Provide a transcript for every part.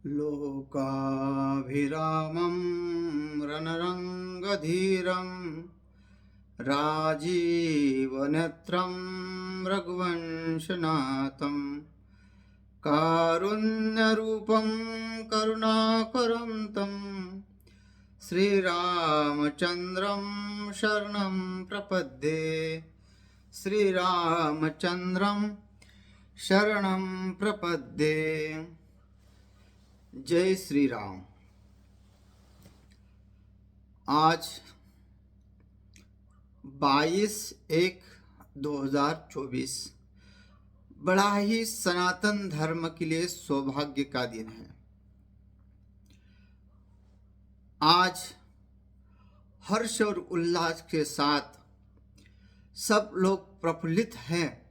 लोकाभिरामं रणरङ्गधीरं राजीवनेत्रं रघुवंशनाथं कारुण्यरूपं करुणाकरं तं श्रीरामचन्द्रं शरणं प्रपद्ये। श्रीरामचन्द्रं शरणं प्रपद्ये। जय श्री राम। आज 22/1/2024 बड़ा ही सनातन धर्म के लिए सौभाग्य का दिन है। आज हर्ष और उल्लास के साथ सब लोग प्रफुल्लित हैं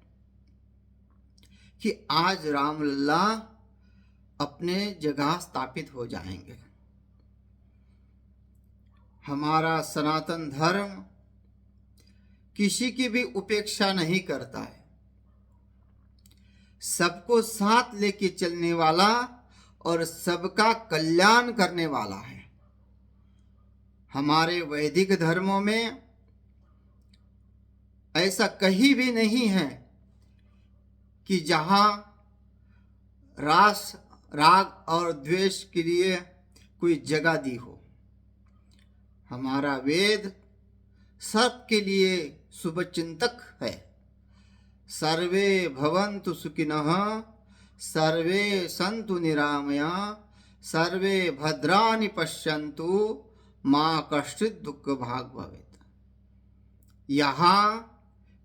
कि आज रामलला अपने जगह स्थापित हो जाएंगे। हमारा सनातन धर्म किसी की भी उपेक्षा नहीं करता है, सबको साथ लेके चलने वाला और सबका कल्याण करने वाला है। हमारे वैदिक धर्मों में ऐसा कहीं भी नहीं है कि जहां राग और द्वेष के लिए कोई जगह दी हो। हमारा वेद सबके लिए शुभचिंतक है। सर्वे भवन्तु सुखिनः, सर्वे सन्तु निरामया, सर्वे भद्राणि पश्यन्तु, मा कश्चित् दुःख भाग् भवेत्। यहाँ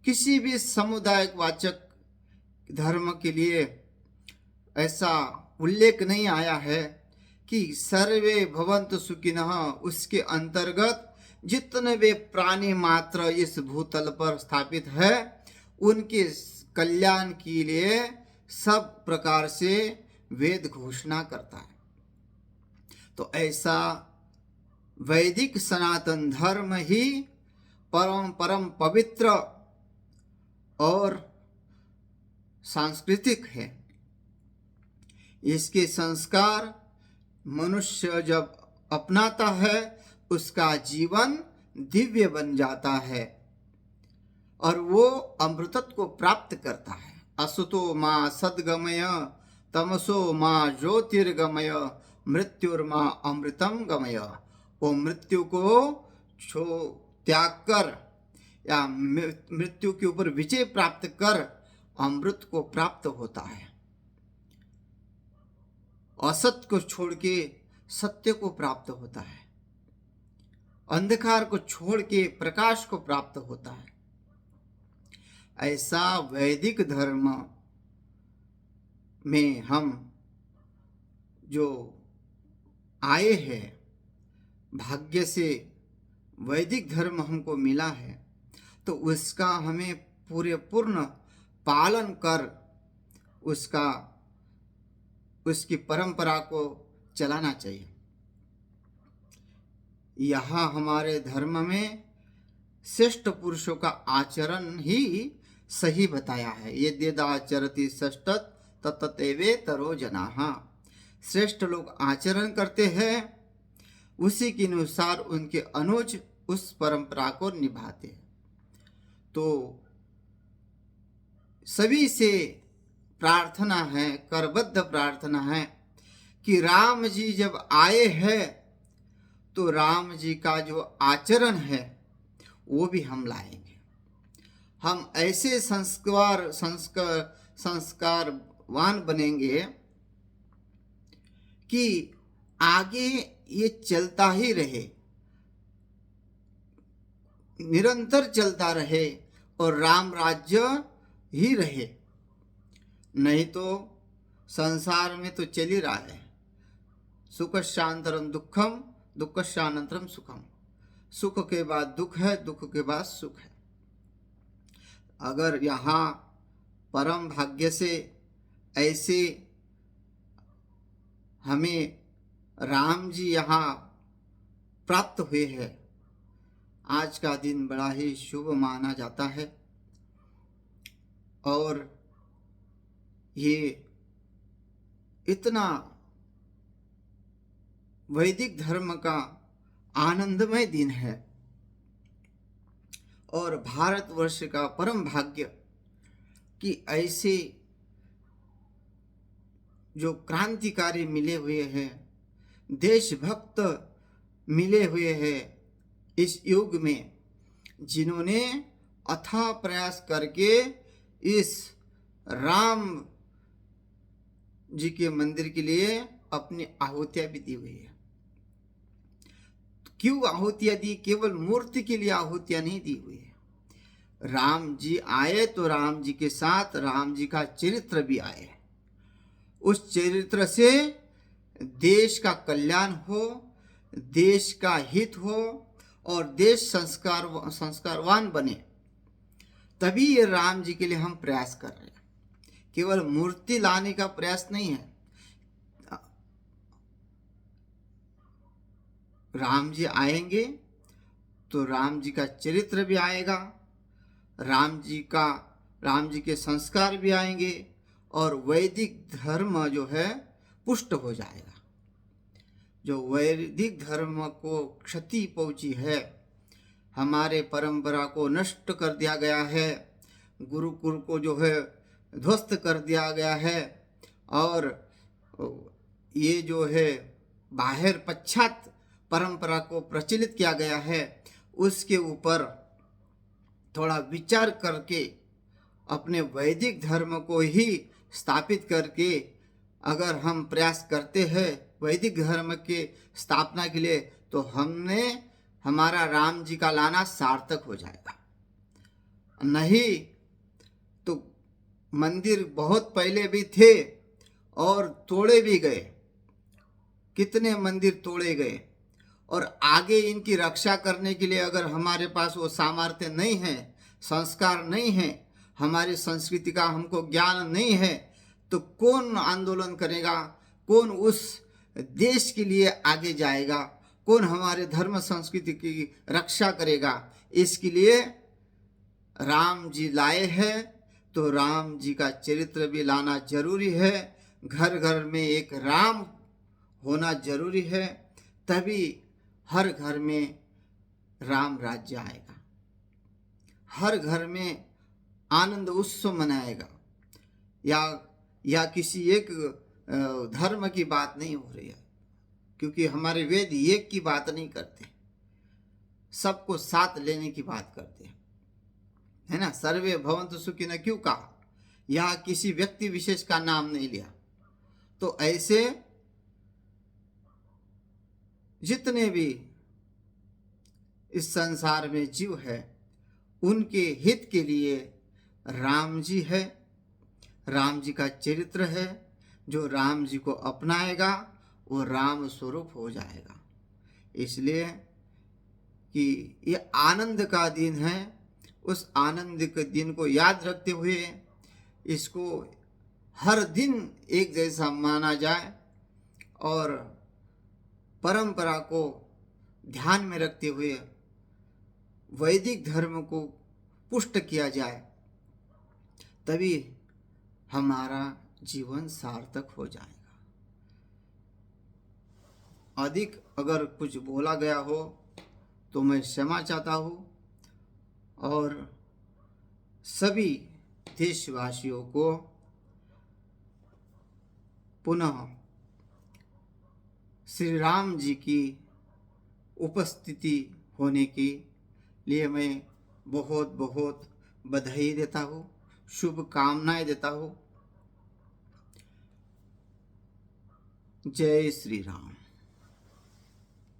किसी भी सामुदायिक वाचक धर्म के लिए ऐसा उल्लेख नहीं आया है कि सर्वे भवन्तु सुखिनः, उसके अंतर्गत जितने भी प्राणी मात्र इस भूतल पर स्थापित है उनके कल्याण के लिए सब प्रकार से वेद घोषणा करता है। तो ऐसा वैदिक सनातन धर्म ही परम पवित्र और सांस्कृतिक है। इसके संस्कार मनुष्य जब अपनाता है उसका जीवन दिव्य बन जाता है और वो अमृतत्व को प्राप्त करता है। असुतो मां सद्गमय, तमसो मां ज्योतिर्गमय, मृत्युर्मा अमृतम गमय। वो मृत्यु को त्याग कर या मृत्यु के ऊपर विजय प्राप्त कर अमृत को प्राप्त होता है। असत को छोड़ के सत्य को प्राप्त होता है, अंधकार को छोड़ के प्रकाश को प्राप्त होता है। ऐसा वैदिक धर्म में हम जो आए हैं, भाग्य से वैदिक धर्म हमको मिला है, तो उसका हमें पूर्ण पालन कर उसकी परंपरा को चलाना चाहिए। यहाँ हमारे धर्म में श्रेष्ठ पुरुषों का आचरण ही सही बताया है। यद्यदाचरति षष्ठत् तत्तवेतरो जनाः। श्रेष्ठ लोग आचरण करते हैं, उसी के अनुसार उनके अनुज उस परंपरा को निभाते हैं। तो सभी से प्रार्थना है, करबद्ध प्रार्थना है कि राम जी जब आए हैं तो राम जी का जो आचरण है वो भी हम लाएंगे। हम ऐसे संस्कारवान बनेंगे कि आगे ये चलता ही रहे, निरंतर चलता रहे और राम राज्य ही रहे। नहीं तो संसार में तो चल ही रहा है, सुखशांतरम दुखम, दुखशानंतरम सुखम। सुख के बाद दुख है, दुख के बाद सुख है। अगर यहाँ परम भाग्य से ऐसे हमें राम जी यहाँ प्राप्त हुए हैं, आज का दिन बड़ा ही शुभ माना जाता है। और ये इतना वैदिक धर्म का आनंदमय दिन है और भारतवर्ष का परम भाग्य कि ऐसे जो क्रांतिकारी मिले हुए हैं, देशभक्त मिले हुए हैं इस युग में, जिन्होंने अथाह प्रयास करके इस राम जी के मंदिर के लिए अपनी आहुतियां भी दी हुई है। क्यों आहुतियां दी? केवल मूर्ति के लिए आहुतियां नहीं दी हुई है। राम जी आए तो राम जी के साथ राम जी का चरित्र भी आए। उस चरित्र से देश का कल्याण हो, देश का हित हो और देश संस्कारवान बने, तभी ये राम जी के लिए हम प्रयास कर रहे हैं। केवल मूर्ति लाने का प्रयास नहीं है। राम जी आएंगे तो राम जी का चरित्र भी आएगा, राम जी के संस्कार भी आएंगे और वैदिक धर्म जो है पुष्ट हो जाएगा। जो वैदिक धर्म को क्षति पहुंची है, हमारे परंपरा को नष्ट कर दिया गया है, गुरुकुल को जो है ध्वस्त कर दिया गया है और ये जो है बाहर पश्चात परंपरा को प्रचलित किया गया है, उसके ऊपर थोड़ा विचार करके अपने वैदिक धर्म को ही स्थापित करके अगर हम प्रयास करते हैं वैदिक धर्म के स्थापना के लिए, तो हमारा राम जी का लाना सार्थक हो जाएगा। नहीं तो मंदिर बहुत पहले भी थे और तोड़े भी गए, कितने मंदिर तोड़े गए, और आगे इनकी रक्षा करने के लिए अगर हमारे पास वो सामर्थ्य नहीं है, संस्कार नहीं है, हमारी संस्कृति का हमको ज्ञान नहीं है, तो कौन आंदोलन करेगा? कौन उस देश के लिए आगे जाएगा? कौन हमारे धर्म संस्कृति की रक्षा करेगा? इसके लिए राम जी लाए हैं तो राम जी का चरित्र भी लाना जरूरी है। घर घर में एक राम होना जरूरी है, तभी हर घर में राम राज्य आएगा, हर घर में आनंद उत्सव मनाएगा। या किसी एक धर्म की बात नहीं हो रही है, क्योंकि हमारे वेद एक की बात नहीं करते, सबको साथ लेने की बात करते हैं, है ना। सर्वे भवन्तु सुखिनः क्यों कहा? यहाँ किसी व्यक्ति विशेष का नाम नहीं लिया। तो ऐसे जितने भी इस संसार में जीव है, उनके हित के लिए राम जी है, राम जी का चरित्र है। जो राम जी को अपनाएगा वो राम स्वरूप हो जाएगा। इसलिए कि ये आनंद का दिन है, उस आनंद के दिन को याद रखते हुए इसको हर दिन एक जैसा माना जाए और परंपरा को ध्यान में रखते हुए वैदिक धर्म को पुष्ट किया जाए, तभी हमारा जीवन सार्थक हो जाएगा। अधिक अगर कुछ बोला गया हो तो मैं क्षमा चाहता हूँ और सभी देशवासियों को पुनः श्री राम जी की उपस्थिति होने के लिए मैं बहुत बहुत बधाई देता हूँ, शुभकामनाएं देता हूँ। जय श्री राम।